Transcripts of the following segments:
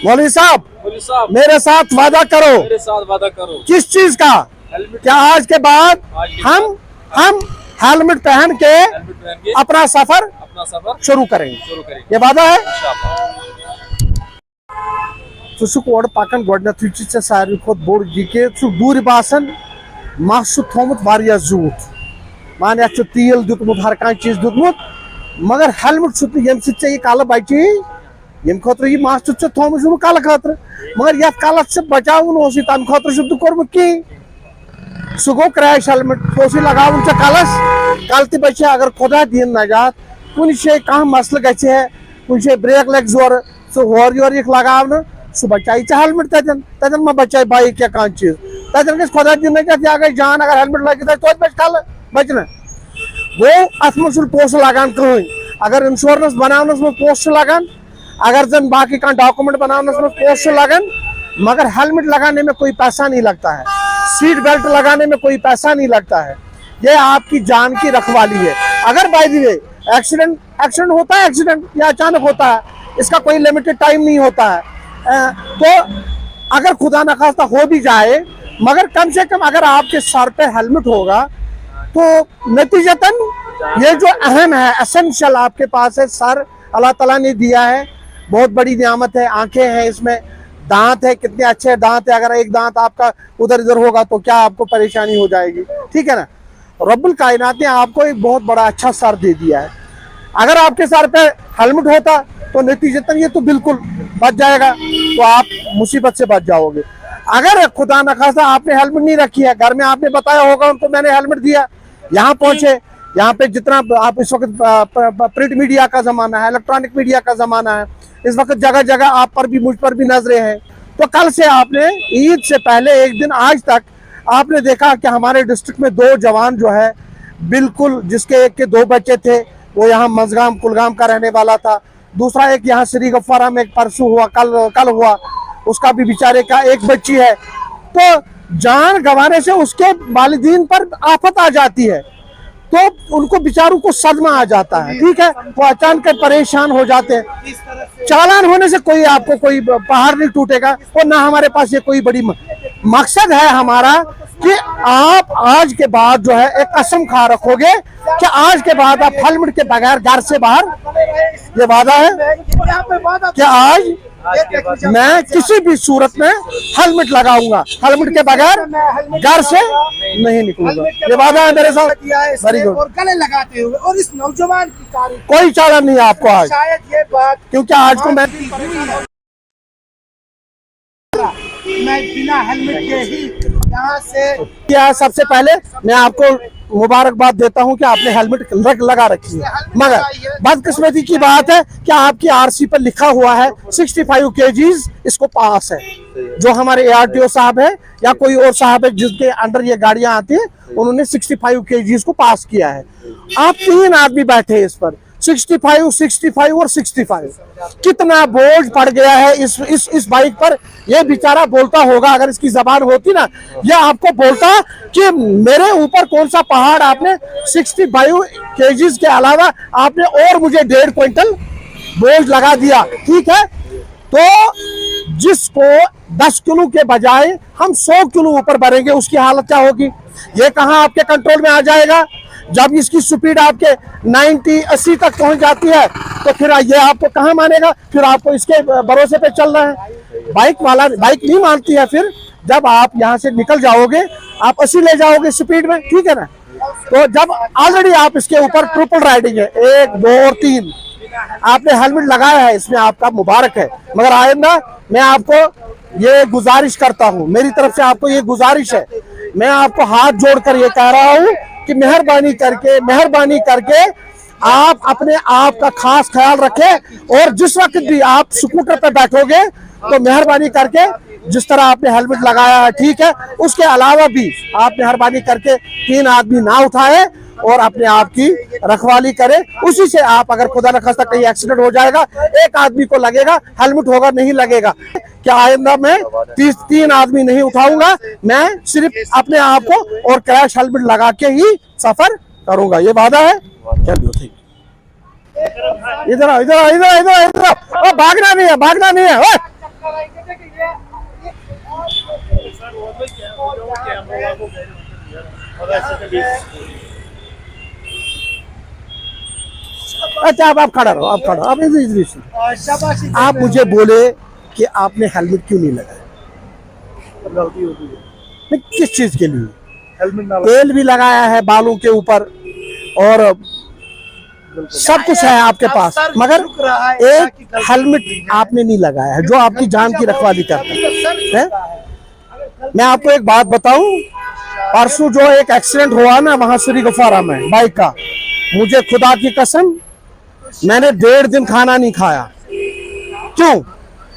मौलवी साहब मेरे साथ वादा करो। मेरे साथ वादा करो। किस चीज का? क्या आज के बाद हम हेलमेट पहन के अपना सफर शुरू करेंगे। ये वादा है। गोड पकान गोडनैथुय चे सारे खोत बोड़ ये दूर बासान मस थोमुत वारिया जूत मान या तेल दुतमुत हर कह चीज दुतमुत मगर हेलमेट ये ये कल बचे ये खुद यह मस थोमुत कल खतर मगर ये कल से बचावन तम खुद कोर्मुत कहीं सह गो क्रैश हेलमेट तो लगावन कलस कल त बचे अगर खुदा दिन नजात कुछ शे कह मसल गए कुछ ब्रेक लग जोर सह होर लगावन सह बचाई हेलमेट तन मा बचाई बाइक या कह चीज तन गई खुदा दिन नजात या गई जान अगर हेलमेट लगे तो बच कल बचना वो अत मज पोस्ट लगान कहीं अगर इंश्योरेंस बनानस में पोस्ट लगान अगर जन बाकी कह डॉक्यूमेंट बनानस में पोस्ट लगान मगर हेलमेट लगाने में कोई पैसा नहीं लगता है। सीट बेल्ट लगाने में कोई पैसा नहीं लगता है। ये आपकी जान की रखवाली है। अगर बाय द वे एक्सीडेंट होता है, एक्सीडेंट या अचानक होता है, इसका कोई लिमिटेड टाइम नहीं होता है। तो अगर खुदा न खास्ता हो भी जाए मगर कम से कम अगर आपके सर पे हेलमेट होगा तो नतीजतन ये जो अहम है, एसेंशियल आपके पास है, सर अल्लाह ताला ने दिया है, बहुत बड़ी नियामत है। आंखें हैं, इसमें दांत है, कितने अच्छे दांत है। अगर एक दांत आपका उधर इधर होगा तो क्या आपको परेशानी हो जाएगी, ठीक है ना। रब्बुल कायनात ने आपको एक बहुत बड़ा अच्छा सर दे दिया है। अगर आपके सर पे हेलमेट होता तो नतीजतन ये तो बिल्कुल बच जाएगा, तो आप मुसीबत से बच जाओगे। अगर खुदा न खास्ता आपने हेलमेट नहीं रखी है, घर में आपने बताया होगा उनको मैंने हेलमेट दिया, यहाँ पहुंचे, यहाँ पे जितना आप इस वक्त प्रिंट मीडिया का जमाना है, इलेक्ट्रॉनिक मीडिया का जमाना है, इस वक्त जगह जगह आप पर भी मुझ पर भी नजरें हैं। तो कल से आपने ईद से पहले एक दिन आज तक आपने देखा कि हमारे डिस्ट्रिक्ट में 2 जवान जो है बिल्कुल, जिसके एक के 2 बच्चे थे, वो यहाँ मजगाम कुलगाम का रहने वाला था, दूसरा एक यहाँ श्री गफ्फारा में एक परसों हुआ, कल हुआ, उसका भी बेचारे का एक बच्ची है। तो जान गंवाने से उसके वालिदीन पर आफत आ जाती है, तो उनको बेचारों को सदमा आ जाता है, ठीक है, वो अचानक परेशान हो जाते हैं। चालान होने से कोई आपको कोई पहाड़ नहीं टूटेगा, और ना हमारे पास ये कोई बड़ी मकसद है हमारा कि आप आज के बाद जो है एक कसम खा रखोगे कि आज के बाद आप हेलमेट के बगैर घर से बाहर, ये वादा है कि आज मैं किसी भी सूरत में हेलमेट लगाऊंगा, हेलमेट के बगैर घर से नहीं निकलूंगा। ये वादा है मेरे साथ। Very good. और गले लगाते हुए और इस नौजवान की तारीफ, कोई चालान नहीं है आपको आज, शायद ये बात क्योंकि आज को मैं बिना हेलमेट के ही यहाँ से क्या, सबसे पहले मैं आपको मुबारकबाद देता हूं कि आपने हेलमेट लगा रखी है। मगर बदकिस्मती की बात है कि आपकी आरसी पर लिखा हुआ है 65 kgs, इसको पास है। जो हमारे ARTO साहब है या कोई और साहब है जिसके अंडर ये गाड़ियां आती है, उन्होंने 65 kgs को पास किया है। आप 3 आदमी बैठे हैं इस पर, 65, 65 और 65। कितना बोझ पड़ गया है इस बाइक पर। ये बेचारा बोलता होगा, अगर इसकी जबान होती ना, ये आपको बोलता कि मेरे ऊपर कौन सा पहाड़, आपने 65 kgs के अलावा आपने और मुझे 1.5 क्विंटल बोझ लगा दिया, ठीक है। तो जिसको 10 किलो के बजाय हम 100 किलो ऊपर बढ़ेंगे, उसकी हालत क्या होगी? ये कहाँ आपके कंट्रोल में आ जाएगा? जब इसकी स्पीड आपके 90-80 तक पहुंच जाती है तो फिर ये आपको कहाँ मानेगा? फिर आपको इसके भरोसे पे चलना है। बाइक नहीं मानती है। फिर जब आप यहाँ से निकल जाओगे, आप 80 ले जाओगे स्पीड में, ठीक है ना। तो जब ऑलरेडी आप इसके ऊपर ट्रिपल राइडिंग है, 1, 2 और 3, आपने हेलमेट लगाया है, इसमें आपका मुबारक है। मगर आइंदा मैं आपको ये गुजारिश करता हूँ, मेरी तरफ से आपको ये गुजारिश है, मैं आपको हाथ जोड़कर ये कह रहा हूँ कि मेहरबानी करके आप अपने आप का खास ख्याल रखें। और जिस वक्त भी आप स्कूटर पर बैठोगे तो मेहरबानी करके जिस तरह आपने हेलमेट लगाया है, ठीक है, उसके अलावा भी आप मेहरबानी करके 3 आदमी ना उठाए और अपने आप की रखवाली करें। उसी से आप, अगर खुदा न खास्ता कहीं एक्सीडेंट हो जाएगा, 1 आदमी को लगेगा, हेलमेट होगा नहीं लगेगा, क्या आइंदा मैं 3 आदमी नहीं उठाऊंगा, मैं सिर्फ अपने आप को और क्रैश हेलमेट लगा के ही सफर करूंगा। ये वादा है। चलिए, इधर भागना नहीं है। अच्छा आप खड़ा रहो, आप खड़ा, आप इधर से। शाबाशी। आप मुझे बोले कि आपने हेलमेट क्यों नहीं लगाया? गलती होती है, नहीं, किस चीज के लिए? हेलमेट ना तेल भी लगाया है बालों के ऊपर और सब कुछ है आपके पास, मगर एक हेलमेट आपने नहीं लगाया है जो आपकी जान की रखवाली करता है। मैं आपको एक बात बताऊं, परसों जो एक एक्सीडेंट हुआ ना वहां श्री गफारा में बाइक का, मुझे खुदा की कसम मैंने 1.5 दिन खाना नहीं खाया। क्यों?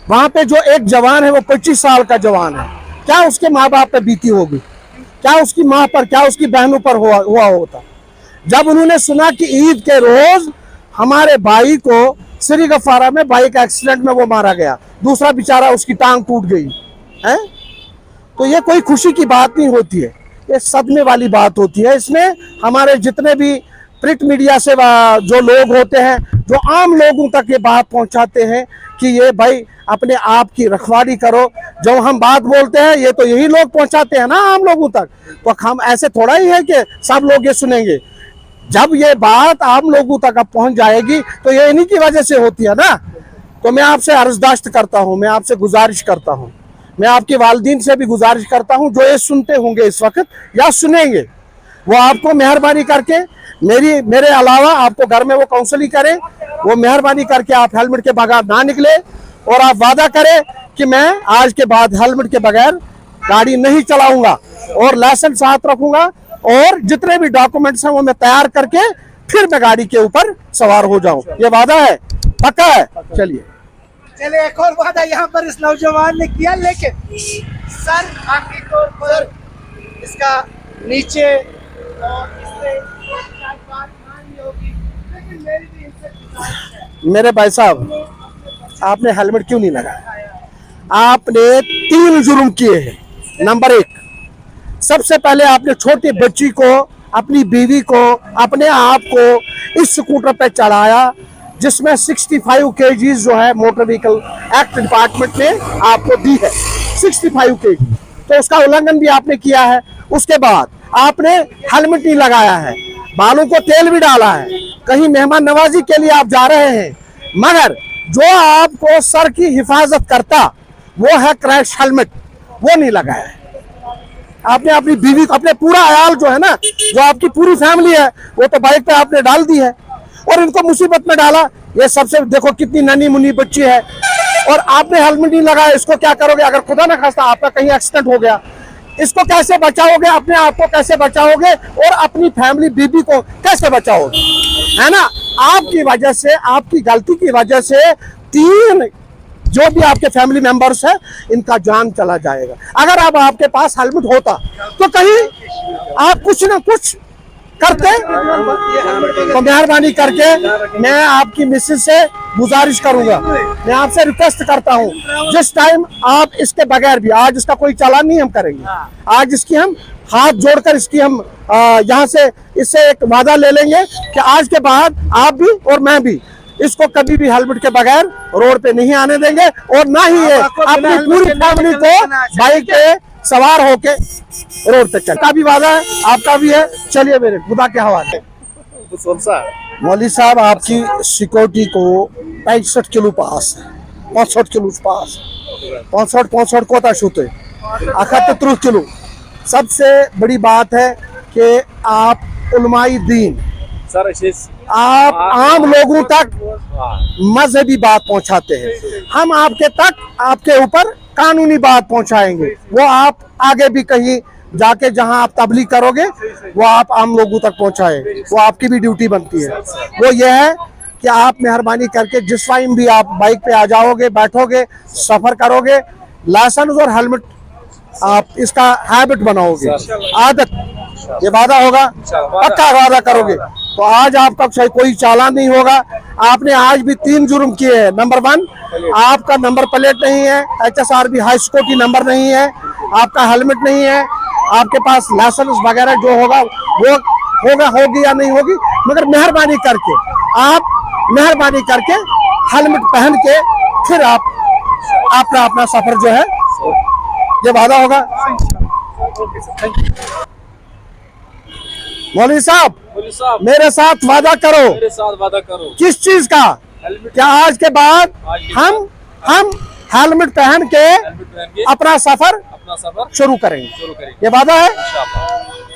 वहां पे जो एक जवान है वो 25 साल का जवान है, क्या उसके माँ बाप पे बीती होगी, क्या उसकी माँ पर, क्या उसकी बहनों पर हुआ होता। जब उन्होंने सुना कि ईद के रोज हमारे भाई को श्री गफारा में बाइक एक्सीडेंट में वो मारा गया, दूसरा बेचारा उसकी टांग टूट गई है, तो ये कोई खुशी की बात नहीं होती है, ये सदमे वाली बात होती है। इसमें हमारे जितने भी प्रिंट मीडिया से जो लोग होते हैं, जो आम लोगों तक ये बात पहुंचाते हैं कि ये भाई अपने आप की रखवाली करो, जो हम बात बोलते हैं ये तो यही लोग पहुंचाते हैं ना आम लोगों तक, तो हम ऐसे थोड़ा ही है कि सब लोग ये सुनेंगे। जब ये बात आम लोगों तक अब पहुंच जाएगी तो ये इन्हीं की वजह से होती है ना। तो मैं आपसे अर्जदाश्त करता हूं, मैं आपसे गुजारिश करता हूं, मैं आपकी वालिदीन से भी गुजारिश करता हूं जो ये सुनते होंगे इस वक्त या सुनेंगे, वो आपको मेहरबानी करके मेरे अलावा आपको घर में वो काउंसलिंग करें, वो मेहरबानी करके आप हेलमेट के बगैर ना निकले और आप वादा करें कि मैं आज के बाद हेलमेट के बगैर गाड़ी नहीं चलाऊंगा और लाइसेंस साथ रखूंगा और जितने भी डॉक्यूमेंट्स हैं वो मैं तैयार करके फिर मैं गाड़ी के ऊपर सवार हो जाऊं। ये वादा है, पक्का है। चलिए एक और वादा यहाँ पर इस नौजवान ने किया, लेकिन सर आपकी तौर पर इसका नीचे और इससे शायद बात मानी होगी, लेकिन मेरी भी इनसे गुजारिश है। मेरे भाई साहब, आपने हेलमेट क्यों नहीं लगाया? आपने 3 जुर्म किए हैं। नंबर 1, सबसे पहले आपने छोटी बच्ची को, अपनी बीवी को, अपने आप को इस स्कूटर पे चढ़ाया जिसमें 65 kg जो है मोटर व्हीकल एक्ट डिपार्टमेंट ने आपको दी है, 65 kg, तो उसका उल्लंघन भी आपने किया है। उसके बाद आपने हेलमेट नहीं लगाया है, बालों को तेल भी डाला है, कहीं मेहमान नवाजी के लिए आप जा रहे हैं, मगर जो आपको सर की हिफाजत करता वो है क्रैश हेलमेट, वो नहीं लगाया है। आपने अपनी बीवी को, अपने पूरा आयाल जो है ना, जो आपकी पूरी फैमिली है, वो तो बाइक पे आपने डाल दी है और इनको मुसीबत में डाला। ये सबसे देखो कितनी नन्ही मुन्नी बच्ची है और आपने हेलमेट नहीं लगाया, इसको क्या करोगे? अगर खुदा ना खास्ता आपका कहीं एक्सीडेंट हो गया, इसको कैसे बचाओगे? अपने आप को कैसे बचाओगे और अपनी फैमिली बीबी को कैसे बचाओगे? है ना, आपकी वजह से, आपकी गलती की वजह से 3 जो भी आपके फैमिली मेंबर्स है इनका जान चला जाएगा। अगर अब आपके पास हेलमेट होता तो कहीं आप कुछ ना कुछ करते। तो मेहरबानी करके मैं आपकी मिसेज से गुजारिश करूंगा, मैं आपसे रिक्वेस्ट करता हूं, जिस टाइम आप इसके बगैर भी, आज इसका कोई चालान नहीं हम करेंगे, आज इसकी हम हाथ जोड़कर इसकी हम यहाँ से इससे एक वादा ले लेंगे कि आज के बाद आप भी और मैं भी इसको कभी भी हेलमेट के बगैर रोड पे नहीं आने देंगे और ना ही ये अपनी पूरी फैमिली को बाइक पे सवार होके रोड पे चल। का भी वादा है, आपका भी है। चलिए मेरे खुदा के हवाले। मौलवी साहब, आपकी सिक्योरिटी को 65 किलो पास है, 65 किलो पास, 65 कोता छूते 38 किलो। सबसे बड़ी बात है कि आप उलमाई दीन, आप आम लोगों तक मजहबी बात पहुंचाते हैं, हम आपके तक, आपके ऊपर कानूनी बात पहुंचाएंगे। वो आप आगे भी कहीं जाके जहां आप तबलीग करोगे वो आप आम लोगों तक पहुंचाए, वो आपकी भी ड्यूटी बनती है। वो ये है कि आप मेहरबानी करके जिस टाइम भी आप बाइक पे आ जाओगे, बैठोगे, सफर करोगे, लाइसेंस और हेलमेट आप इसका हैबिट बनाओगे, आदत। ये वादा होगा, पक्का वादा करोगे तो आज आपका कोई चालान नहीं होगा। आपने आज भी 3 जुर्म किए हैं। नंबर 1, आपका नंबर प्लेट नहीं है, HSRB हाई सिक्योरिटी नंबर नहीं है, आपका हेलमेट नहीं है, आपके पास लाइसेंस वगैरह जो होगा वो होगी या नहीं होगी, मगर मेहरबानी करके हेलमेट पहन के फिर आप अपना सफर जो है, ये वादा होगा। मौलवी साहब पुलिस साहब मेरे साथ वादा करो। मेरे साथ वादा करो। किस चीज का? हेलमेट क्या आज के बाद आज के हम हेलमेट पहन के हेलमेट पहन के अपना सफर अपना सफर शुरू करेंगे? शुरू करेंगे ये वादा है। इंशाअल्लाह।